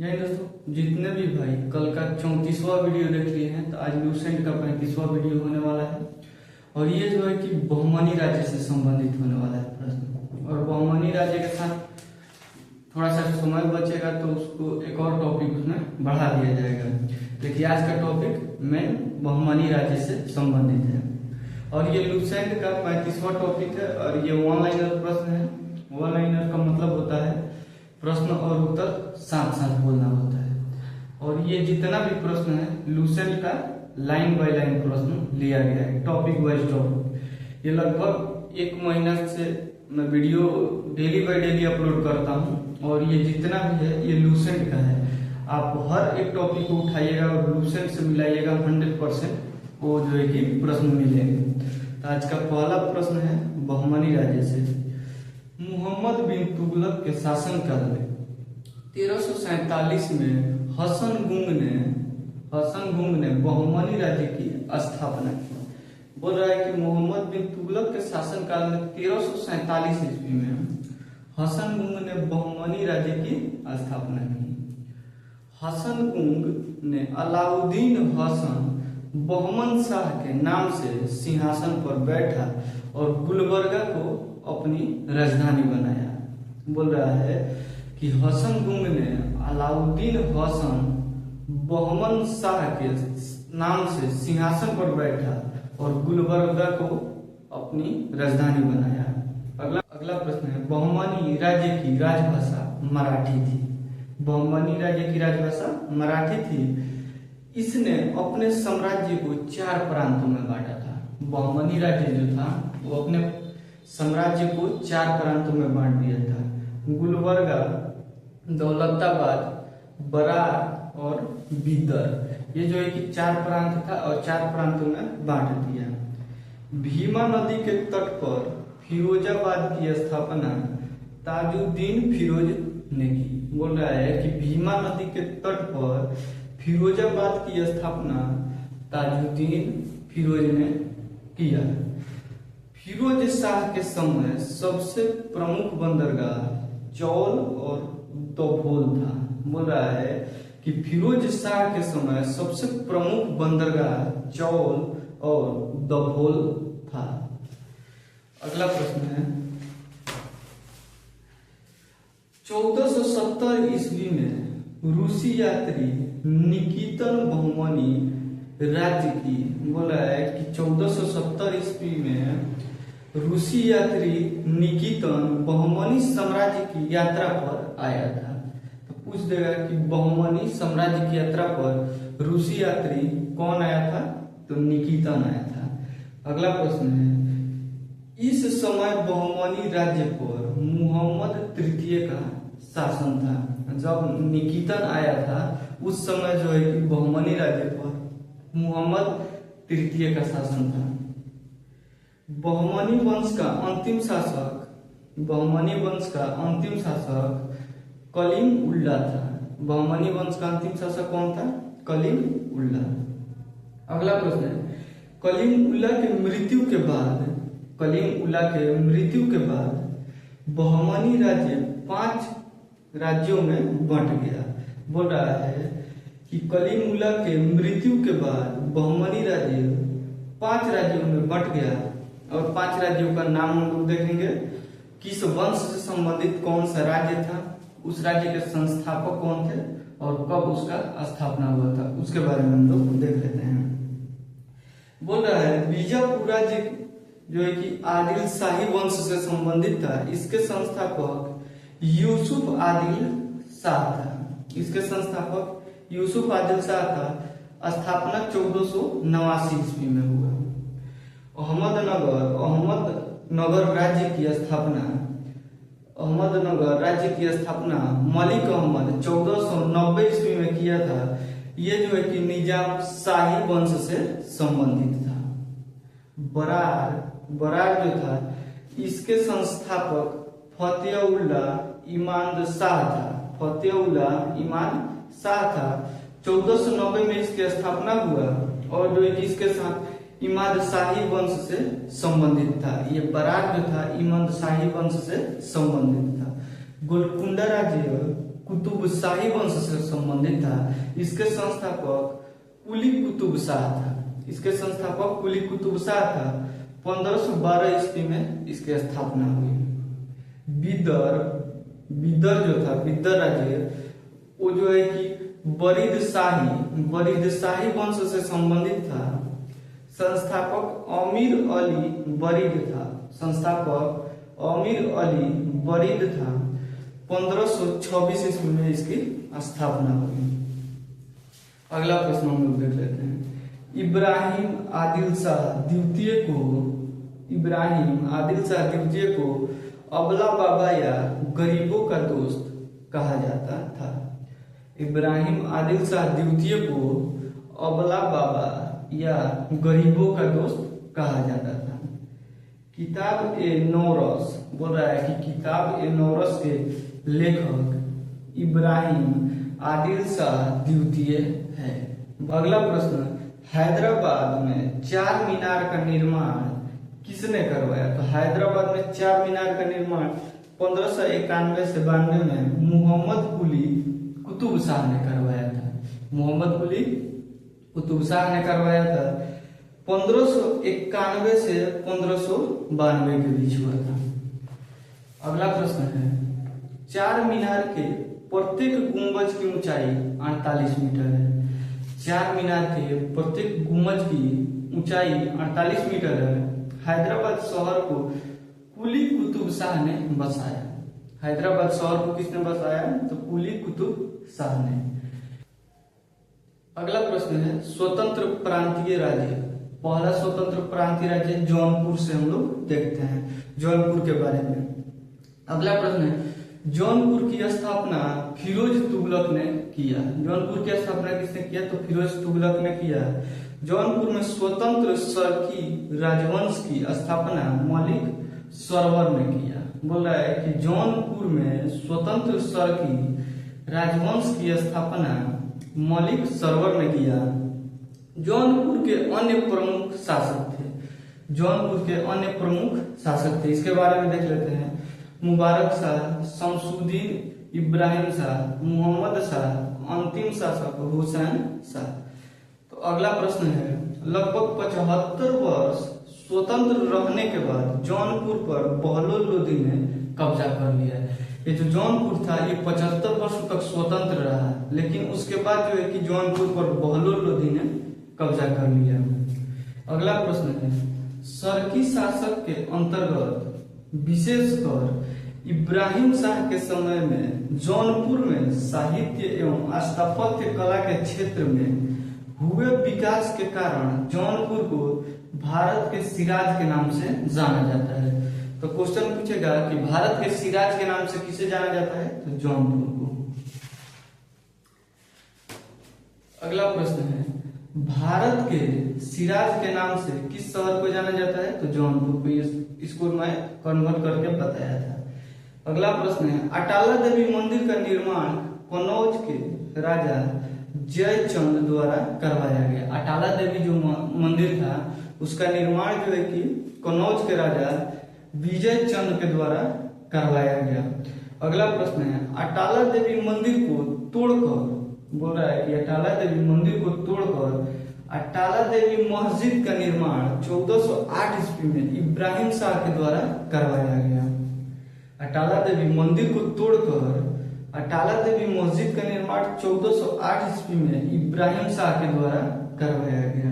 जय दोस्तों, जितने भी भाई कल का 34वां वीडियो देख लिए हैं तो आज लूसेंट का 35वां वीडियो होने वाला है। और ये जो है कि बहुमनी राज्य से संबंधित होने वाला है प्रश्न। और बहुमनी राज्य के साथ थोड़ा सा समय बचेगा तो उसको एक और टॉपिक उसमें बढ़ा दिया जाएगा। देखिए आज का टॉपिक मेन बहुमनी राज्य से संबंधित है और ये लूसेंट का 35वां टॉपिक है। और ये वन लाइनर प्रश्न है। वन लाइनर का मतलब होता है प्रश्न और उत्तर साथ साथ बोलना होता है। और ये जितना भी प्रश्न है लूसेंट का लाइन बाय लाइन प्रश्न लिया गया है, टॉपिक वाइज टॉपिक। ये लगभग एक महीना से मैं video daily by daily upload करता हूँ और ये जितना भी है ये लूसेंट का है। आप हर एक टॉपिक को उठाइएगा और लूसेंट से मिलाइएगा, 100% वो जो है कि प्रश्न मिलेंगे। तो आज का पहला प्रश्न है बहुमनी राज्य से। मोहम्मद बिन तुगलक के शासनकाल में 1347 में हसन गुंग ने बहुमनी राज्य की स्थापना की। बोल रहा है कि मोहम्मद बिन तुगलक के शासनकाल में 1347 ईस्वी में हसन गुंग ने बहुमनी राज्य की स्थापना की। हसन गुंग ने अलाउद्दीन हसन बहमन शाह के नाम से सिंहासन पर बैठा और गुलबर्गा को अपनी राजधानी बनाया। बोल रहा है कि हसन गुंग ने अलाउद्दीन हसन बहमन शाह के नाम से सिंहासन पर बैठा और गुलबर्गा को अपनी राजधानी बनाया। अगला प्रश्न है बहुमनी राज्य की राजभाषा मराठी थी। बहुमनी राज्य की राजभाषा मराठी थी। इसने अपने साम्राज्य को 4 प्रांतों में बांटा था। बहुमनी राज्य जो था वो अपने साम्राज्य को 4 प्रांतों में बांट दिया था। गुलबर्गा, दौलताबाद, बरार और बीदर, ये जो है कि 4 प्रांत था और 4 प्रांतों में बांट दिया। भीमा नदी के तट पर फिरोजाबाद की स्थापना ताजुद्दीन फिरोज ने की। बोल रहा है कि भीमा नदी के तट पर फिरोजाबाद की स्थापना ताजुद्दीन फिरोज ने किया। फिरोज शाह के समय सबसे प्रमुख बंदरगाह चौल और दभोल था। बोल रहा है कि फिरोज शाह के समय सबसे प्रमुख बंदरगाह चौल और दभोल था। अगला प्रश्न है 1470 ईस्वी में रूसी यात्री निकितन बहुमनी राज्य की। बोला है कि 1470 ईस्वी में रूसी यात्री निकितन बहुमनी साम्राज्य की यात्रा पर आया था। तो पूछ देगा कि बहुमनी साम्राज्य की यात्रा पर रूसी यात्री कौन आया था? तो निकितन आया था। अगला प्रश्न है इस समय बहुमनी राज्य पर मुहम्मद तृतीय का शासन था। जब निकितन आया था उस समय जो है कि बहुमनी राज्य पर मुहम्मद तृतीय का शासन था। बहुमनी वंश का अंतिम शासक कलीम उल्ला था। बहुमनी वंश का अंतिम शासक कौन था? कलीम उल्ला। अगला प्रश्न है कलीम उल्ला के मृत्यु के बाद बहुमनी राज्य 5 राज्यों में बंट गया। बोल रहा है कि कलीम उल्ला के मृत्यु के बाद बहुमनी राज्य 5 राज्यों में बंट गया। और 5 राज्यों का नाम हम लोग देखेंगे। किस वंश से संबंधित कौन सा राज्य था, उस राज्य के संस्थापक कौन थे और कब उसका स्थापना हुआ था, उसके बारे में हम लोग देख लेते हैं। बोल रहा है बीजापुर राज्य जो है कि आदिल शाही वंश से संबंधित था। इसके संस्थापक यूसुफ आदिल शाह था। इसके संस्थापक यूसुफ आदिल शाह था। स्थापना 1489 ईस्वी में हुआ। अहमदनगर राज्य की स्थापना मलिक अहमद 1490 ईस्वी में किया था। ये जो है कि निजाम शाही वंश से संबंधित था। बरार जो था इसके संस्थापक फतेउल्ला इमाद शाह था। 1490 में इसकी स्थापना हुआ और जो है कि इसके साथ इमाद शाही वंश से संबंधित था। ये बरार जो था इमाद शाही वंश से संबंधित था। गोलकुंडा राज्य कुतुब शाही वंश से संबंधित था। इसके संस्थापक कुली कुतुब शाह था। इसके संस्थापक कुली कुतुब शाह था। 1512 ईस्वी में इसकी स्थापना हुई। बिदर जो था, बिदर राज्य, वो जो है कि बरीद शाही वंश से संबंधित था। संस्थापक अमीर अली बरीद था। संस्थापक अमीर अली बरीद था। 1526 ईस्वी में इसकी स्थापना हुई। अगला प्रश्न हम लोग देख लेते हैं। इब्राहिम आदिल शाह द्वितीय को अबला बाबा या गरीबों का दोस्त कहा जाता था। इब्राहिम आदिल शाह द्वितीय को अबला बाबा या गरीबों का दोस्त कहा जाता था। किताब ए नौरस बोल रहा है कि किताब ए नौरस के लेखक इब्राहिम आदिल शाह द्वितीय है। अगला प्रश्न, हैदराबाद में 4 मीनार का निर्माण किसने करवाया? तो हैदराबाद में 4 मीनार का निर्माण 1591 से 92 में मोहम्मद कुली कुतुब शाह ने करवाया था। मोहम्मद कुली कुतुब शाह ने करवाया था। 1591 से 1592 के बीच हुआ था। अगला प्रश्न है, 4 मीनार के प्रत्येक गुंबज की ऊंचाई 48 मीटर है। 4 मीनार के प्रत्येक गुंबज की ऊंचाई 48 मीटर है। हैदराबाद शहर को कुली कुतुब शाह ने बसाया। हैदराबाद शहर को किसने बसाया? तो कुली कुतुब शाह ने। अगला प्रश्न है, स्वतंत्र प्रांतीय राज्य। पहला स्वतंत्र प्रांतीय राज्य जौनपुर से हम लोग देखते हैं, जौनपुर के बारे में। अगला प्रश्न है, जौनपुर की स्थापना फिरोज तुगलक ने किया। जौनपुर की स्थापना किसने किया? तो फिरोज तुगलक ने किया। जौनपुर में स्वतंत्र सरकी राजवंश की स्थापना मलिक सरवर ने किया। बोल रहा है कि जौनपुर में स्वतंत्र सरकी राजवंश की स्थापना मलिक सरवर ने किया। जौनपुर के अन्य प्रमुख शासक थे। जौनपुर के अन्य प्रमुख शासक थे, इसके बारे में देख लेते हैं। मुबारक शाह, शमसुद्दीन इब्राहिम शाह, मोहम्मद शाह, अंतिम शासक हुसैन शाह। तो अगला प्रश्न है, लगभग 75 वर्ष स्वतंत्र रहने के बाद जौनपुर पर बहलोल लोदी ने कब्जा कर लिया। ये जो जौनपुर था ये 75 वर्षों तक स्वतंत्र रहा, लेकिन उसके बाद जो है कि जौनपुर पर बहलोल लोदी ने कब्जा कर लिया। अगला प्रश्न है, सरकी शासक के अंतर्गत विशेषकर इब्राहिम शाह के समय में जौनपुर में साहित्य एवं स्थापत्य कला के क्षेत्र में हुए विकास के कारण जौनपुर को भारत के सिराज के नाम से जाना जाता है। तो क्वेश्चन पूछेगा कि भारत के सिराज के नाम से किसे जाना जाता है? तो जौनपुर को। अगला प्रश्न है, भारत के सिराज के नाम से किस शहर को जाना जाता है? तो जौनपुर को। इसको मैं कन्वर्ट करके बताया था। अगला प्रश्न है, अटाला देवी मंदिर का निर्माण कनौज के राजा जयचंद द्वारा करवाया गया। अटाला देवी जो मंदिर था उसका निर्माण जो है कि कनौज के राजा विजय चंद के द्वारा करवाया गया। अगला प्रश्न है, अटाला देवी मंदिर को तोड़कर, बोल रहा है कि अटाला देवी मंदिर को तोड़कर अटाला देवी मस्जिद का निर्माण 1408 ईस्वी में इब्राहिम शाह के द्वारा करवाया गया। अटाला देवी मंदिर को तोड़कर अटाला देवी मस्जिद का निर्माण 1408 ईस्वी में इब्राहिम शाह के द्वारा करवाया गया।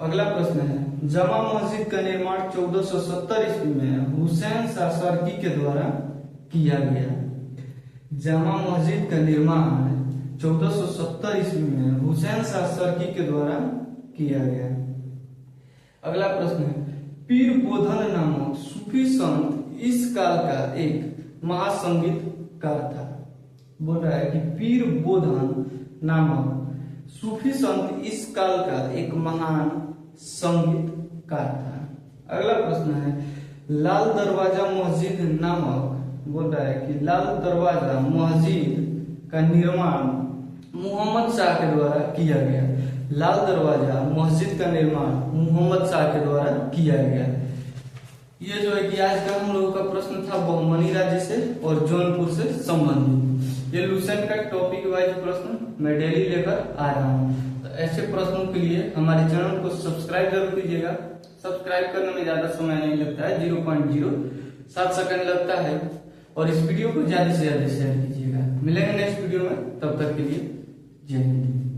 अगला प्रश्न है, जमा मस्जिद का निर्माण 1470 ईस्वी में हुसैन शाह सरकी के द्वारा किया गया। जमा मस्जिद का निर्माण 1470 ईस्वी में हुसैन शाह सरकी के द्वारा किया गया। अगला प्रश्न है, पीर बोधन नामक सूफी संत इस काल का एक महासंगीतकार था। बोल रहा है कि पीर बोधन नामक सूफी संत इस काल का एक महान संगीतकार था। अगला प्रश्न है, लाल दरवाजा मस्जिद नामक, बोल रहा है कि लाल दरवाजा मस्जिद का निर्माण मोहम्मद शाह के द्वारा किया गया। लाल दरवाजा मस्जिद का निर्माण मोहम्मद शाह के द्वारा किया गया। ये जो है कि आज का हम लोगों का प्रश्न था बहमनी राज्य से और जौनपुर से संबंधित। ये लूसेंट का टॉपिक वाइज प्रश्न मैं डेली लेकर आ रहा हूँ। तो ऐसे प्रश्नों के लिए हमारे चैनल को सब्सक्राइब जरूर कीजिएगा। सब्सक्राइब करने में ज्यादा समय नहीं लगता है, 0.07 सेकंड लगता है। और इस वीडियो को ज्यादा से ज्यादा शेयर कीजिएगा। मिलेंगे नेक्स्ट वीडियो में, तब तक के लिए जय हिंद।